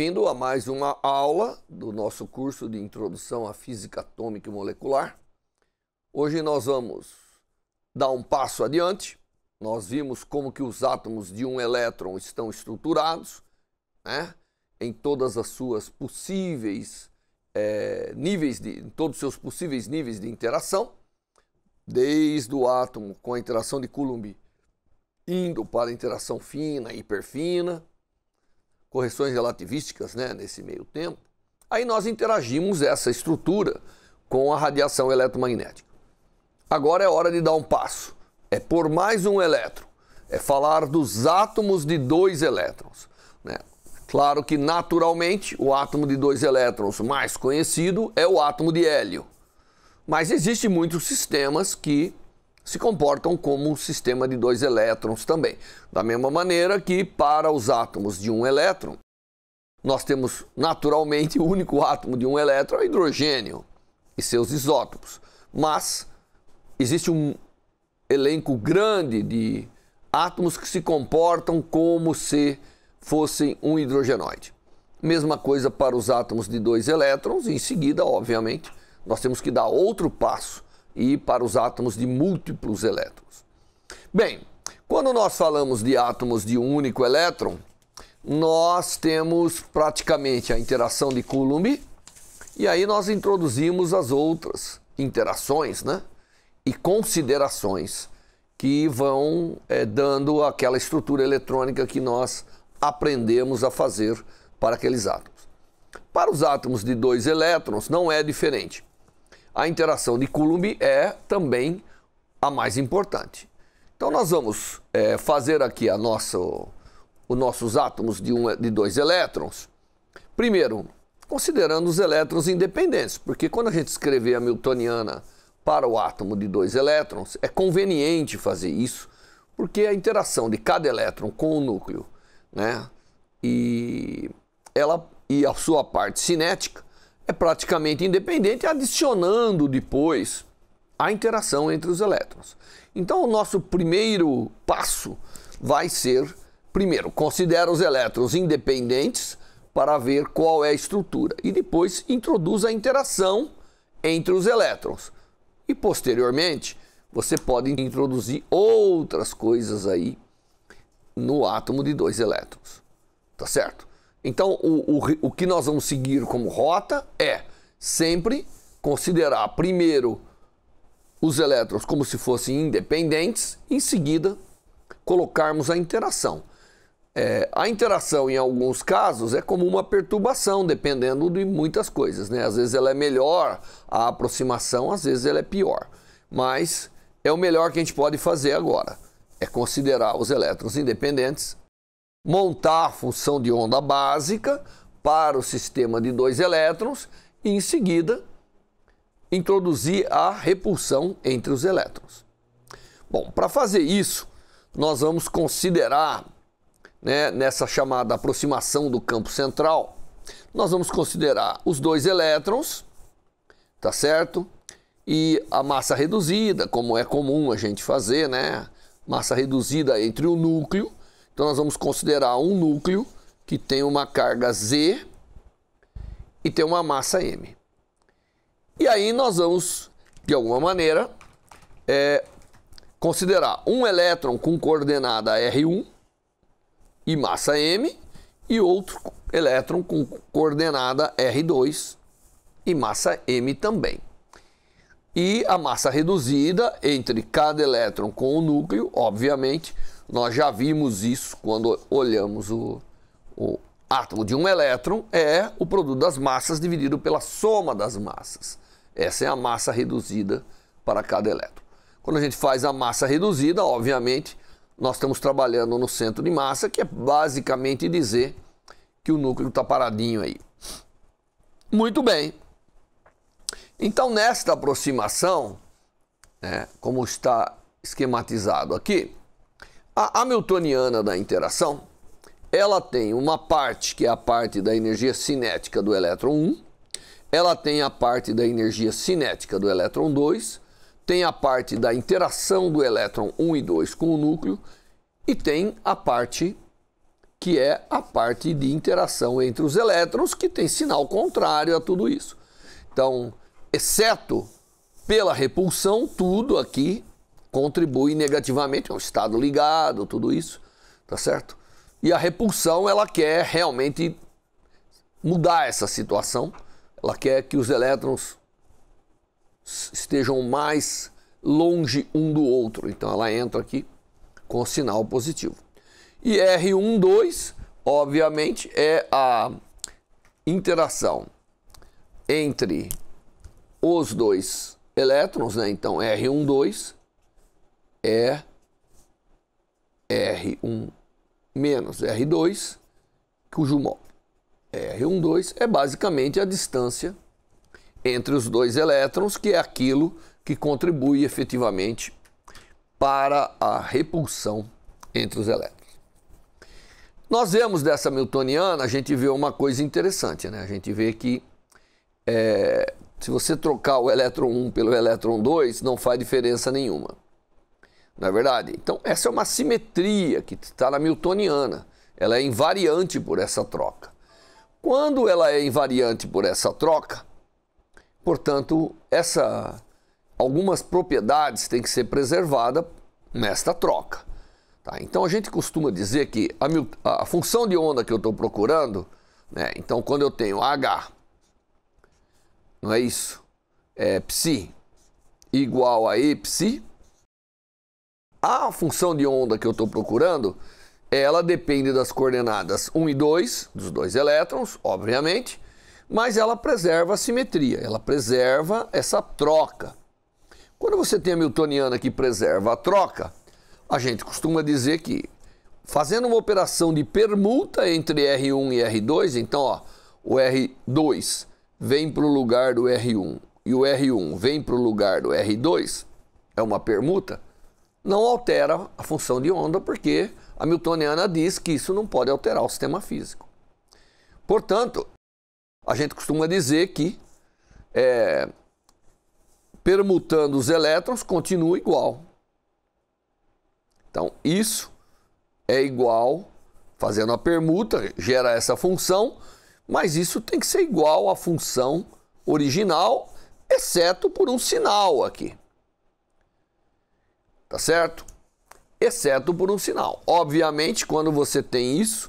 bem-vindo a mais uma aula do nosso curso de Introdução à Física Atômica e Molecular. Hoje nós vamos dar um passo adiante. Nós vimos como que os átomos de um elétron estão estruturados, né? Em todas as suas possíveis todos os seus possíveis níveis de interação, desde o átomo com a interação de Coulomb indo para a interação fina, hiperfina, correções relativísticas, né, nesse meio tempo. Aí nós interagimos essa estrutura com a radiação eletromagnética. Agora é hora de dar um passo. É pôr mais um elétron. É falar dos átomos de dois elétrons, né? Claro que, naturalmente, o átomo de dois elétrons mais conhecido é o átomo de hélio. Mas existem muitos sistemas que se comportam como um sistema de dois elétrons também. Da mesma maneira que, para os átomos de um elétron, nós temos, naturalmente, o único átomo de um elétron é o hidrogênio e seus isótopos. Mas existe um elenco grande de átomos que se comportam como se fossem um hidrogenoide. Mesma coisa para os átomos de dois elétrons. Em seguida, obviamente, nós temos que dar outro passo e ir para os átomos de múltiplos elétrons. Bem, quando nós falamos de átomos de um único elétron, nós temos praticamente a interação de Coulomb, e aí nós introduzimos as outras interações, né, e considerações que vão dando aquela estrutura eletrônica que nós aprendemos a fazer para aqueles átomos. Para os átomos de dois elétrons não é diferente. A interação de Coulomb é também a mais importante. Então nós vamos fazer aqui os nossos átomos de dois elétrons. Primeiro, considerando os elétrons independentes, porque quando a gente escrever a Hamiltoniana para o átomo de dois elétrons, é conveniente fazer isso, porque a interação de cada elétron com o núcleo, né, e a sua parte cinética é praticamente independente, adicionando depois a interação entre os elétrons. Então, o nosso primeiro passo vai ser, primeiro, considera os elétrons independentes para ver qual é a estrutura, e depois introduz a interação entre os elétrons. E, posteriormente, você pode introduzir outras coisas aí no átomo de dois elétrons, tá certo? Então, o que nós vamos seguir como rota é sempre considerar primeiro os elétrons como se fossem independentes, em seguida colocarmos a interação. A interação, em alguns casos, é como uma perturbação, dependendo de muitas coisas, né? Às vezes ela é melhor, a aproximação, às vezes ela é pior. Mas é o melhor que a gente pode fazer agora, é considerar os elétrons independentes, montar a função de onda básica para o sistema de dois elétrons e, em seguida, introduzir a repulsão entre os elétrons. Bom, para fazer isso, nós vamos considerar, né, nessa chamada aproximação do campo central, nós vamos considerar os dois elétrons, tá certo? E a massa reduzida, como é comum a gente fazer, né? Massa reduzida entre o núcleo. Então nós vamos considerar um núcleo que tem uma carga Z e tem uma massa M. E aí nós vamos, de alguma maneira, considerar um elétron com coordenada R1 e massa M e outro elétron com coordenada R2 e massa M também. E a massa reduzida entre cada elétron com o núcleo, obviamente, nós já vimos isso quando olhamos o átomo de um elétron, é o produto das massas dividido pela soma das massas. Essa é a massa reduzida para cada elétron. Quando a gente faz a massa reduzida, obviamente, nós estamos trabalhando no centro de massa, que é basicamente dizer que o núcleo está paradinho aí. Muito bem. Então, nesta aproximação, né, como está esquematizado aqui, a hamiltoniana da interação, ela tem uma parte que é a parte da energia cinética do elétron 1, ela tem a parte da energia cinética do elétron 2, tem a parte da interação do elétron 1 e 2 com o núcleo e tem a parte que é a parte de interação entre os elétrons, que tem sinal contrário a tudo isso. Então, exceto pela repulsão, tudo aqui contribui negativamente, é um estado ligado, tudo isso, tá certo? E a repulsão, ela quer realmente mudar essa situação, ela quer que os elétrons estejam mais longe um do outro, então ela entra aqui com o sinal positivo. E R12, obviamente, é a interação entre os dois elétrons, né? Então R12 é R1 menos R2, cujo módulo R12 é basicamente a distância entre os dois elétrons, que é aquilo que contribui efetivamente para a repulsão entre os elétrons. Nós vemos dessa Hamiltoniana, a gente vê uma coisa interessante, né? A gente vê que se você trocar o elétron 1 pelo elétron 2, não faz diferença nenhuma. Não é verdade? Então, essa é uma simetria que está na Hamiltoniana. Ela é invariante por essa troca. Quando ela é invariante por essa troca, portanto, algumas propriedades têm que ser preservadas nesta troca. Tá? Então, a gente costuma dizer que a função de onda que eu estou procurando, né? Então, quando eu tenho H, não é isso? É psi igual a E psi. A função de onda que eu estou procurando, ela depende das coordenadas 1 e 2, dos dois elétrons, obviamente, mas ela preserva a simetria, ela preserva essa troca. Quando você tem a Hamiltoniana que preserva a troca, a gente costuma dizer que, fazendo uma operação de permuta entre R1 e R2, então ó, o R2 vem para o lugar do R1 e o R1 vem para o lugar do R2, é uma permuta, não altera a função de onda, porque a Hamiltoniana diz que isso não pode alterar o sistema físico. Portanto, a gente costuma dizer que permutando os elétrons continua igual. Então, isso é igual, fazendo a permuta, gera essa função, mas isso tem que ser igual à função original, exceto por um sinal aqui. Tá certo? Exceto por um sinal. Obviamente, quando você tem isso,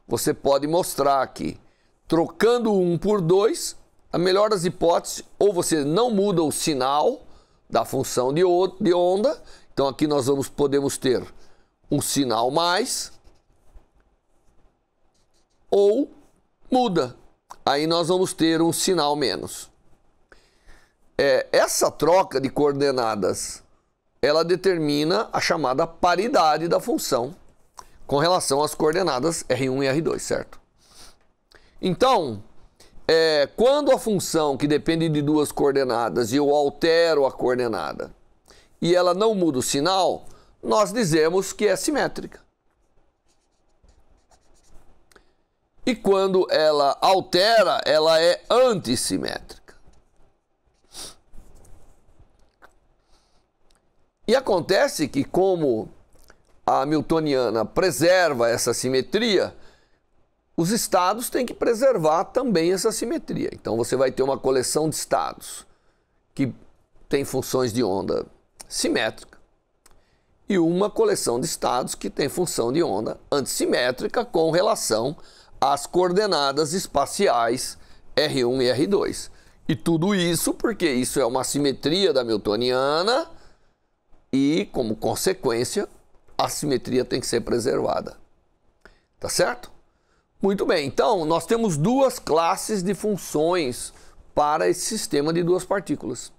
você pode mostrar que, trocando 1 por 2, a melhor das hipóteses, ou você não muda o sinal da função de onda, então aqui nós podemos ter um sinal mais, ou muda, aí nós vamos ter um sinal menos. Essa troca de coordenadas, ela determina a chamada paridade da função com relação às coordenadas R1 e R2, certo? Então, quando a função que depende de duas coordenadas e eu altero a coordenada e ela não muda o sinal, nós dizemos que é simétrica. E quando ela altera, ela é antissimétrica. E acontece que, como a Hamiltoniana preserva essa simetria, os estados têm que preservar também essa simetria. Então você vai ter uma coleção de estados que tem funções de onda simétrica e uma coleção de estados que tem função de onda antissimétrica com relação às coordenadas espaciais R1 e R2. E tudo isso porque isso é uma simetria da Hamiltoniana e, como consequência, a simetria tem que ser preservada. Tá certo? Muito bem, então nós temos duas classes de funções para esse sistema de duas partículas.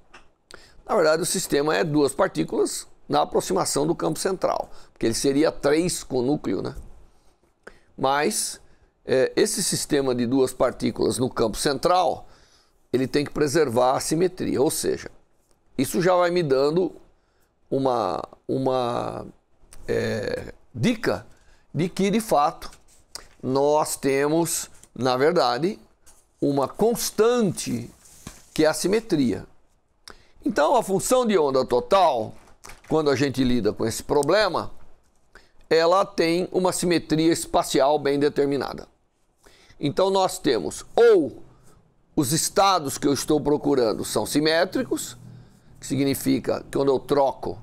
Na verdade, o sistema é duas partículas na aproximação do campo central, porque ele seria 3 com núcleo, né? Mas esse sistema de duas partículas no campo central, ele tem que preservar a simetria, ou seja, isso já vai me dando uma dica de que, de fato, nós temos, na verdade, uma constante que é a simetria. Então, a função de onda total, quando a gente lida com esse problema, ela tem uma simetria espacial bem determinada. Então nós temos ou os estados que eu estou procurando são simétricos, que significa que quando eu troco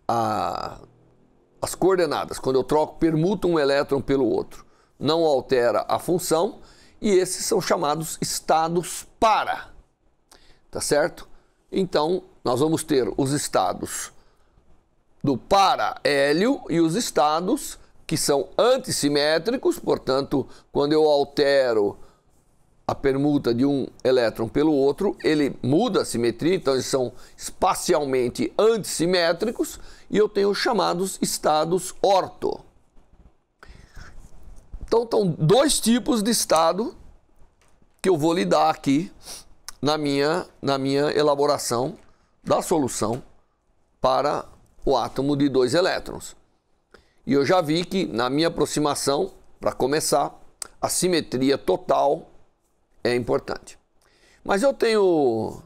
as coordenadas, quando eu troco, permuto um elétron pelo outro, não altera a função, e esses são chamados estados para, tá certo? Então, nós vamos ter os estados do para hélio e os estados que são antissimétricos, portanto, quando eu altero a permuta de um elétron pelo outro, ele muda a simetria, então eles são espacialmente antissimétricos, e eu tenho os chamados estados orto. Então, estão dois tipos de estado que eu vou lidar aqui na minha elaboração da solução para o átomo de 2 elétrons. E eu já vi que na minha aproximação, para começar, a simetria total é importante. Mas eu tenho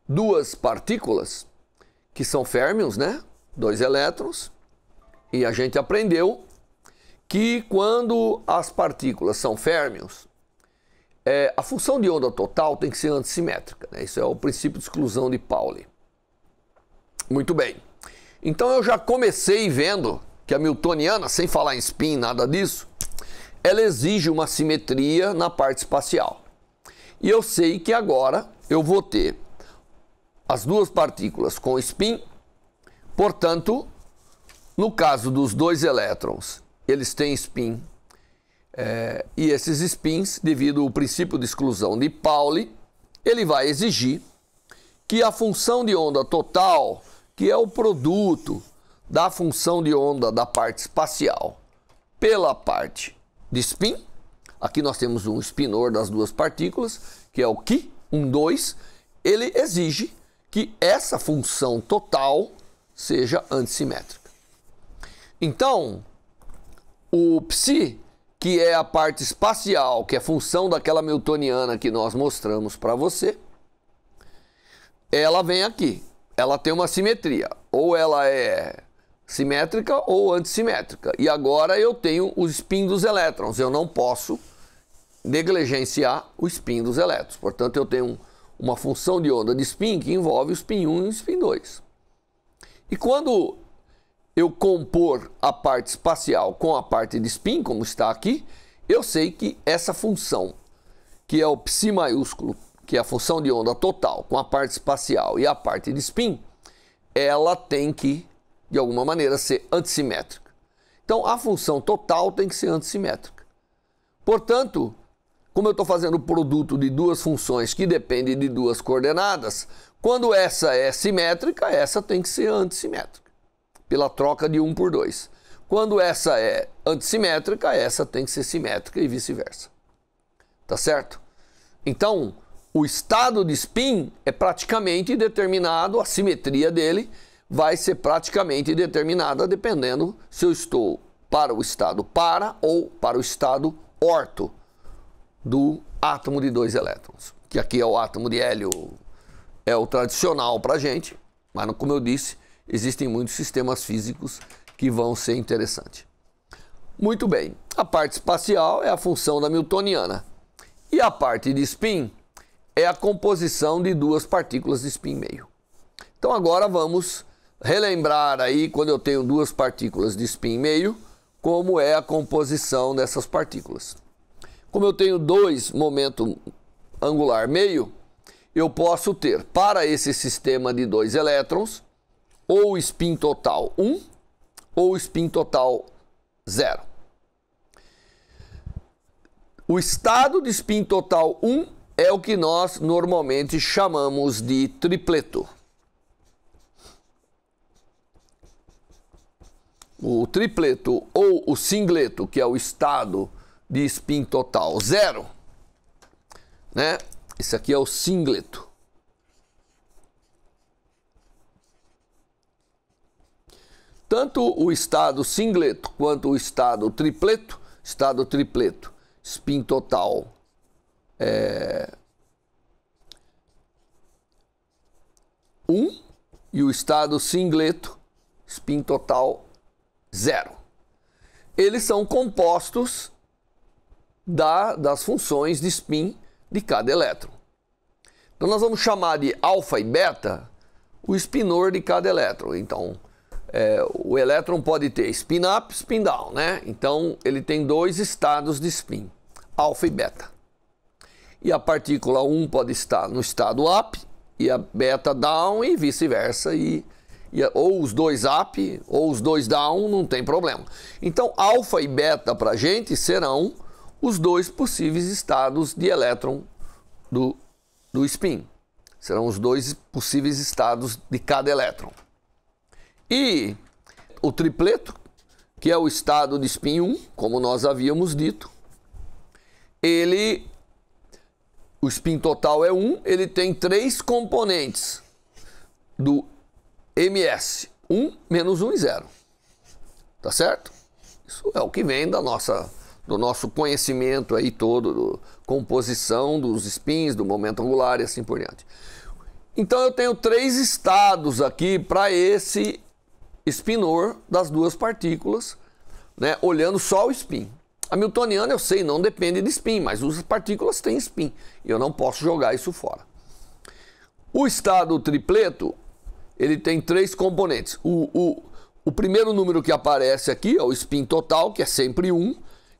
duas partículas que são férmions, né? 2 elétrons. E a gente aprendeu que quando as partículas são férmions, a função de onda total tem que ser antissimétrica, né? Isso é o princípio de exclusão de Pauli. Muito bem. Então eu já comecei vendo que a newtoniana, sem falar em spin, nada disso, ela exige uma simetria na parte espacial. E eu sei que agora eu vou ter as duas partículas com spin, portanto, no caso dos 2 elétrons, eles têm spin, e esses spins, devido ao princípio de exclusão de Pauli, ele vai exigir que a função de onda total, que é o produto da função de onda da parte espacial pela parte de spin, aqui nós temos um spinor das duas partículas, que é o Ki, 2, ele exige que essa função total seja antissimétrica. Então, o Psi, que é a parte espacial, que é função daquela newtoniana que nós mostramos para você, ela vem aqui. Ela tem uma simetria. Ou ela é simétrica ou antissimétrica. E agora eu tenho o spin dos elétrons. Eu não posso negligenciar o spin dos elétrons. Portanto, eu tenho uma função de onda de spin que envolve o spin 1 e o spin 2. E quando eu compor a parte espacial com a parte de spin, como está aqui, eu sei que essa função, que é o psi maiúsculo, que é a função de onda total, com a parte espacial e a parte de spin, ela tem que, de alguma maneira, ser antissimétrica. Então, a função total tem que ser antissimétrica. Portanto, como eu estou fazendo o produto de duas funções que dependem de duas coordenadas, quando essa é simétrica, essa tem que ser antissimétrica, pela troca de 1 por 2. Quando essa é antissimétrica, essa tem que ser simétrica e vice-versa. Tá certo? Então, o estado de spin é praticamente determinado, a simetria dele vai ser praticamente determinada dependendo se eu estou para o estado para ou para o estado orto do átomo de 2 elétrons. Que aqui é o átomo de hélio, é o tradicional para a gente, mas como eu disse, existem muitos sistemas físicos que vão ser interessantes. Muito bem, a parte espacial é a função da newtoniana. E a parte de spin é a composição de duas partículas de spin meio. Então agora vamos relembrar aí, quando eu tenho duas partículas de spin meio, como é a composição dessas partículas. Como eu tenho dois momento angular meio, eu posso ter para esse sistema de 2 elétrons ou spin total 1 ou spin total 0. O estado de spin total 1 é o que nós normalmente chamamos de tripleto. O tripleto ou o singleto, que é o estado de spin total 0, né? Esse aqui é o singleto. Tanto o estado singleto quanto o estado tripleto, spin total 1 e o estado singleto, spin total 0. Eles são compostos das funções de spin de cada elétron. Então nós vamos chamar de alfa e beta o spinor de cada elétron. Então o elétron pode ter spin up, spin down, né? Então ele tem dois estados de spin, alfa e beta. E a partícula 1 pode estar no estado up e a beta down e vice-versa, ou os dois up ou os dois down, não tem problema. Então alfa e beta para a gente serão os dois possíveis estados de elétron do spin. Serão os dois possíveis estados de cada elétron. E o tripleto, que é o estado de spin 1, como nós havíamos dito, o spin total é 1, ele tem 3 componentes do ms, 1, menos 1 e 0. Tá certo? Isso é o que vem do nosso conhecimento aí todo, composição dos spins, do momento angular e assim por diante. Então eu tenho 3 estados aqui para esse spinor das duas partículas, né, olhando só o spin. Hamiltoniano eu sei, não depende de spin, mas as partículas têm spin e eu não posso jogar isso fora. O estado tripleto, ele tem 3 componentes. O primeiro número que aparece aqui é o spin total, que é sempre 1,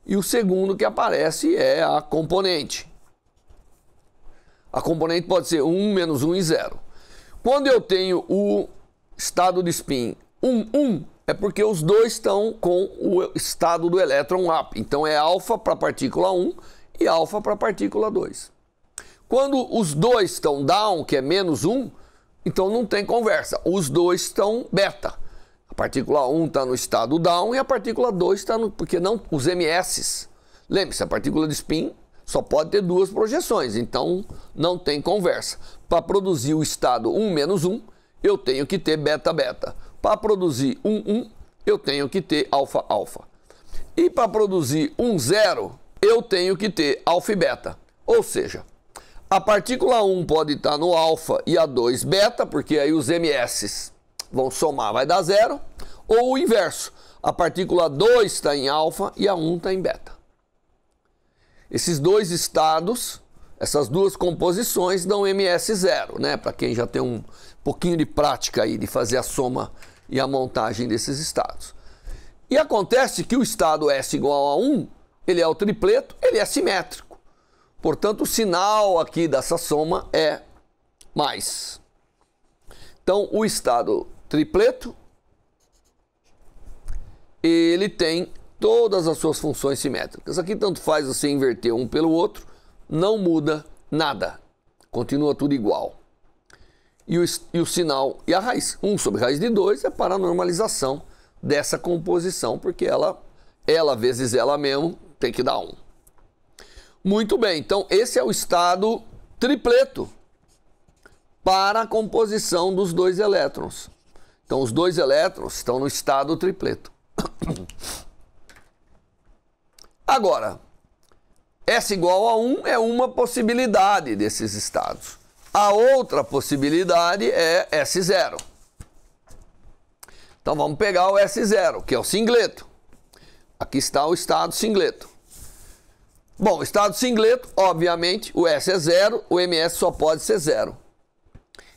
e o segundo que aparece é a componente. A componente pode ser 1, menos 1 e 0. Quando eu tenho o estado de spin 1, 1, é porque os dois estão com o estado do elétron up. Então é alfa para a partícula 1 e alfa para a partícula 2. Quando os dois estão down, que é menos 1, então não tem conversa. Os dois estão beta. A partícula 1 está no estado down e a partícula 2 está no... Porque não os MS. Lembre-se, a partícula de spin só pode ter 2 projeções. Então não tem conversa. Para produzir o estado 1 menos 1, eu tenho que ter beta beta. Para produzir 1 1, eu tenho que ter alfa alfa. E para produzir 1 0, eu tenho que ter alfa e beta. Ou seja, a partícula 1 pode estar no alfa e a 2 beta, porque aí os MS vão somar, vai dar 0. Ou o inverso, a partícula 2 está em alfa e a 1 está em beta. Esses dois estados, essas duas composições dão MS0, né? Para quem já tem um pouquinho de prática aí de fazer a soma e a montagem desses estados. E acontece que o estado S igual a 1, ele é o tripleto, ele é simétrico. Portanto, o sinal aqui dessa soma é mais. Então, o estado tripleto, ele tem todas as suas funções simétricas. Aqui tanto faz você inverter um pelo outro, não muda nada. Continua tudo igual. E o sinal e a raiz. 1 sobre raiz de 2 é para a normalização dessa composição, porque ela vezes ela mesmo tem que dar 1. Muito bem, então esse é o estado tripleto para a composição dos dois elétrons. Então os dois elétrons estão no estado tripleto. Agora, S igual a 1 é uma possibilidade desses estados. A outra possibilidade é S0. Então vamos pegar o S0, que é o singleto. Aqui está o estado singleto. Bom, o estado singleto, obviamente, o S é 0, o MS só pode ser 0.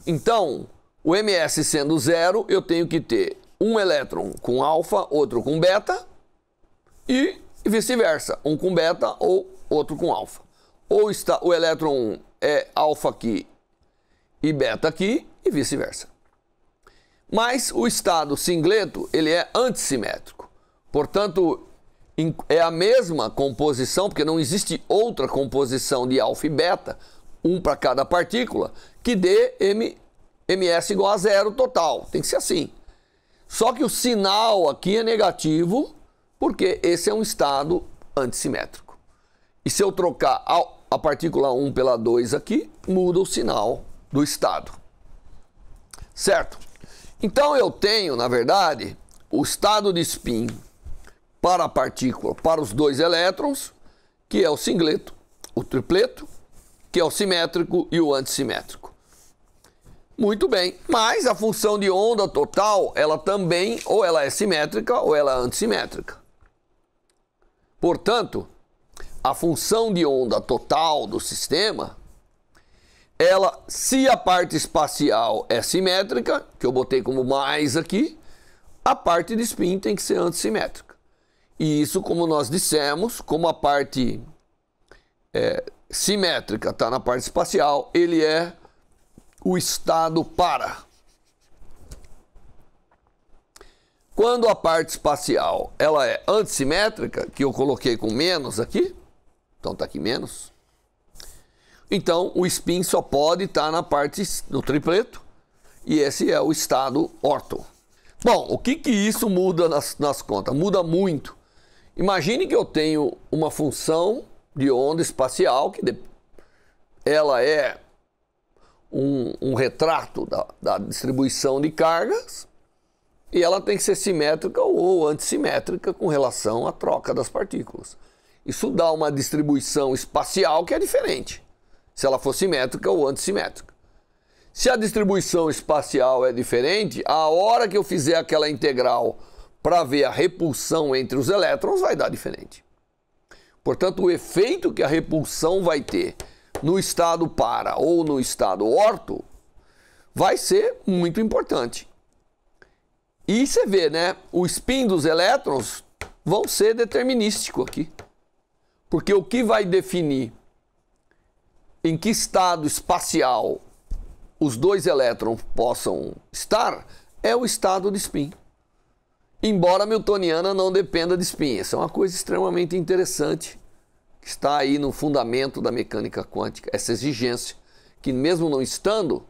Então, o MS sendo 0, eu tenho que ter um elétron com alfa, outro com beta, e vice-versa, um com beta ou outro com alfa. Ou está, o elétron é alfa aqui e beta aqui, e vice-versa. Mas o estado singleto, ele é antissimétrico. Portanto, é a mesma composição, porque não existe outra composição de alfa e beta, um para cada partícula, que dê MS igual a 0 total. Tem que ser assim. Só que o sinal aqui é negativo, porque esse é um estado antissimétrico. E se eu trocar a partícula 1 pela 2 aqui, muda o sinal do estado. Certo? Então eu tenho, na verdade, o estado de spin para a partícula, para os dois elétrons, que é o singleto, o tripleto, que é o simétrico e o antissimétrico. Muito bem, mas a função de onda total, ela também, ou ela é simétrica ou ela é antissimétrica. Portanto, a função de onda total do sistema, ela, se a parte espacial é simétrica, que eu botei como mais aqui, a parte de spin tem que ser antissimétrica. E isso, como nós dissemos, como a parte simétrica está na parte espacial, ele é o estado para. Quando a parte espacial ela é antissimétrica, que eu coloquei com menos aqui, então está aqui menos, então o spin só pode estar na parte do tripleto, e esse é o estado orto. Bom, o que isso muda nas contas? Muda muito. Imagine que eu tenho uma função de onda espacial, que ela é um retrato da distribuição de cargas, e ela tem que ser simétrica ou antissimétrica com relação à troca das partículas. Isso dá uma distribuição espacial que é diferente, se ela for simétrica ou antissimétrica. Se a distribuição espacial é diferente, a hora que eu fizer aquela integral para ver a repulsão entre os elétrons vai dar diferente. Portanto, o efeito que a repulsão vai ter no estado para ou no estado orto vai ser muito importante. E você vê, né? O spin dos elétrons vão ser determinístico aqui. Porque o que vai definir em que estado espacial os dois elétrons possam estar é o estado de spin. Embora a newtoniana não dependa de spin. Essa é uma coisa extremamente interessante que está aí no fundamento da mecânica quântica. Essa exigência que mesmo não estando,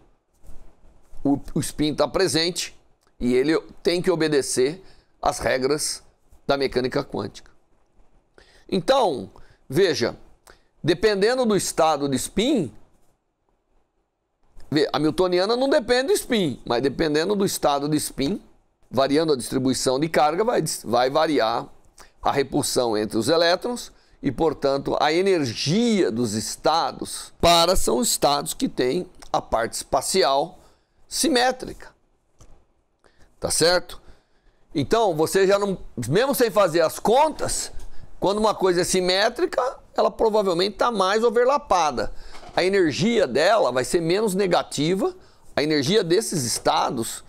o spin está presente e ele tem que obedecer às regras da mecânica quântica. Então, veja, dependendo do estado de spin, a newtoniana não depende do spin, mas dependendo do estado de spin, variando a distribuição de carga, vai variar a repulsão entre os elétrons e, portanto, a energia dos estados são estados que têm a parte espacial simétrica. Tá certo? Então, você já não, mesmo sem fazer as contas, quando uma coisa é simétrica, ela provavelmente está mais overlapada. A energia dela vai ser menos negativa, a energia desses estados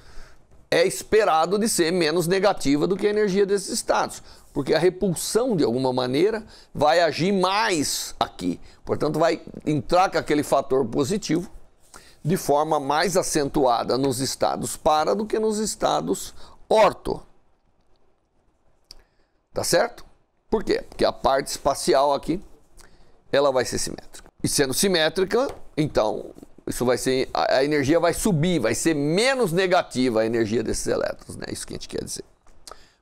é esperado de ser menos negativa do que a energia desses estados, porque a repulsão, de alguma maneira, vai agir mais aqui. Portanto, vai entrar com aquele fator positivo de forma mais acentuada nos estados para do que nos estados orto. Tá certo? Por quê? Porque a parte espacial aqui, ela vai ser simétrica. E sendo simétrica, então, isso vai ser, a energia vai subir, vai ser menos negativa a energia desses elétrons, né? Isso que a gente quer dizer.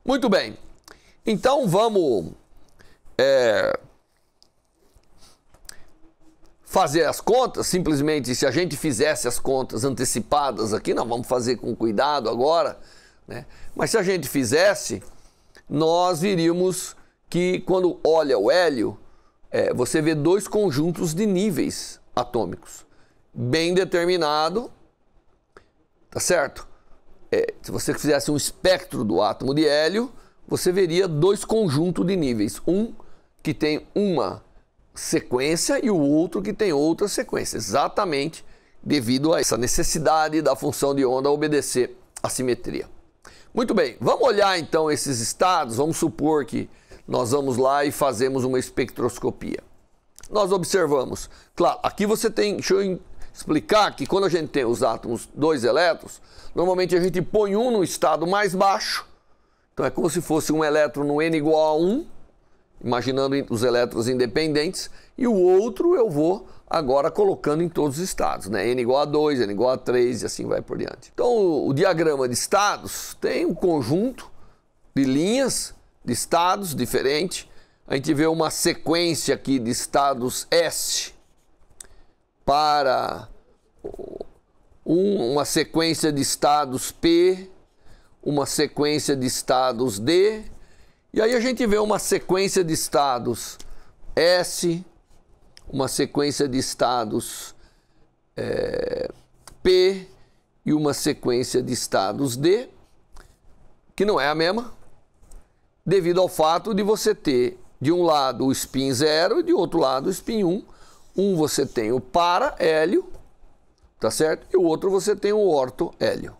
Muito bem. Então, vamos fazer as contas. Simplesmente, se a gente fizesse as contas antecipadas aqui, não, vamos fazer com cuidado agora, né? Mas se a gente fizesse, nós viríamos que quando olha o hélio, você vê dois conjuntos de níveis atômicos, bem determinado, tá certo? Se você fizesse um espectro do átomo de hélio, você veria dois conjuntos de níveis, um que tem uma sequência e o outro que tem outra sequência, exatamente devido a essa necessidade da função de onda obedecer à simetria. Muito bem, vamos olhar então esses estados. Vamos supor que nós vamos lá e fazemos uma espectroscopia. Nós observamos, claro, aqui você tem, deixa eu explicar que quando a gente tem os átomos, dois elétrons, normalmente a gente põe um no estado mais baixo, então é como se fosse um elétron no N igual a 1, imaginando os elétrons independentes, e o outro eu vou agora colocando em todos os estados, né? N igual a 2, N igual a 3 e assim vai por diante. Então o diagrama de estados tem um conjunto de linhas de estados diferente. A gente vê uma sequência aqui de estados S para uma sequência de estados P, uma sequência de estados D, e aí a gente vê uma sequência de estados S, uma sequência de estados P e uma sequência de estados D, que não é a mesma, devido ao fato de você ter de um lado o spin 0 e de outro lado o spin 1. Um você tem o para hélio, tá certo? E o outro você tem o orto hélio.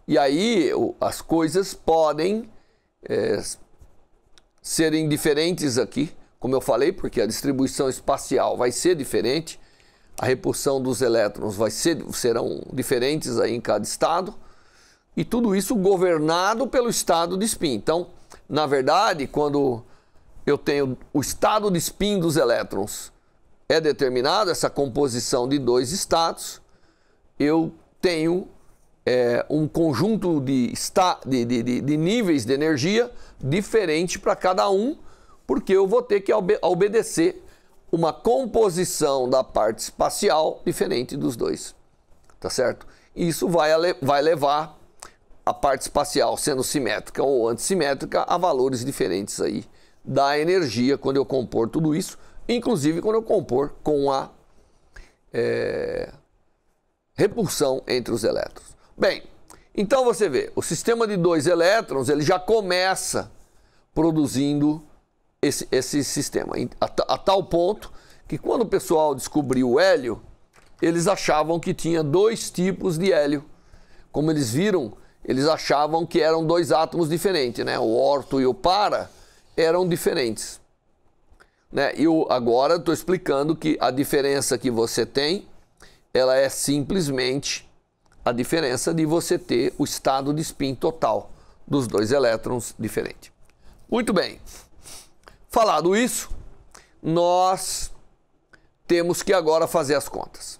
E aí as coisas podem serem diferentes aqui, como eu falei, porque a distribuição espacial vai ser diferente, a repulsão dos elétrons serão diferentes aí em cada estado, e tudo isso governado pelo estado de spin. Então, na verdade, quando eu tenho o estado de spin dos elétrons é determinado, essa composição de dois estados, eu tenho um conjunto de níveis de energia diferente para cada um, porque eu vou ter que obedecer uma composição da parte espacial diferente dos dois, tá certo? Isso vai levar a parte espacial, sendo simétrica ou antissimétrica, a valores diferentes aí da energia quando eu compor tudo isso, inclusive quando eu compor com a repulsão entre os elétrons. Bem, então você vê, o sistema de dois elétrons, ele já começa produzindo esse sistema, a tal ponto que quando o pessoal descobriu o hélio, eles achavam que tinha dois tipos de hélio. Como eles viram, eles achavam que eram dois átomos diferentes, né? O orto e o para eram diferentes, né? E agora estou explicando que a diferença que você tem, ela é simplesmente a diferença de você ter o estado de spin total dos dois elétrons diferente. Muito bem. Falado isso, nós temos que agora fazer as contas,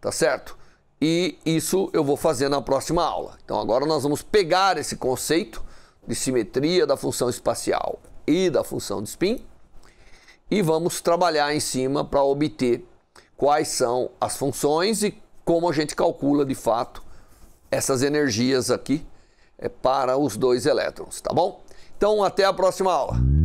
tá certo? E isso eu vou fazer na próxima aula. Então agora nós vamos pegar esse conceito de simetria da função espacial e da função de spin e vamos trabalhar em cima para obter quais são as funções e como a gente calcula de fato essas energias aqui para os dois elétrons, tá bom? Então até a próxima aula.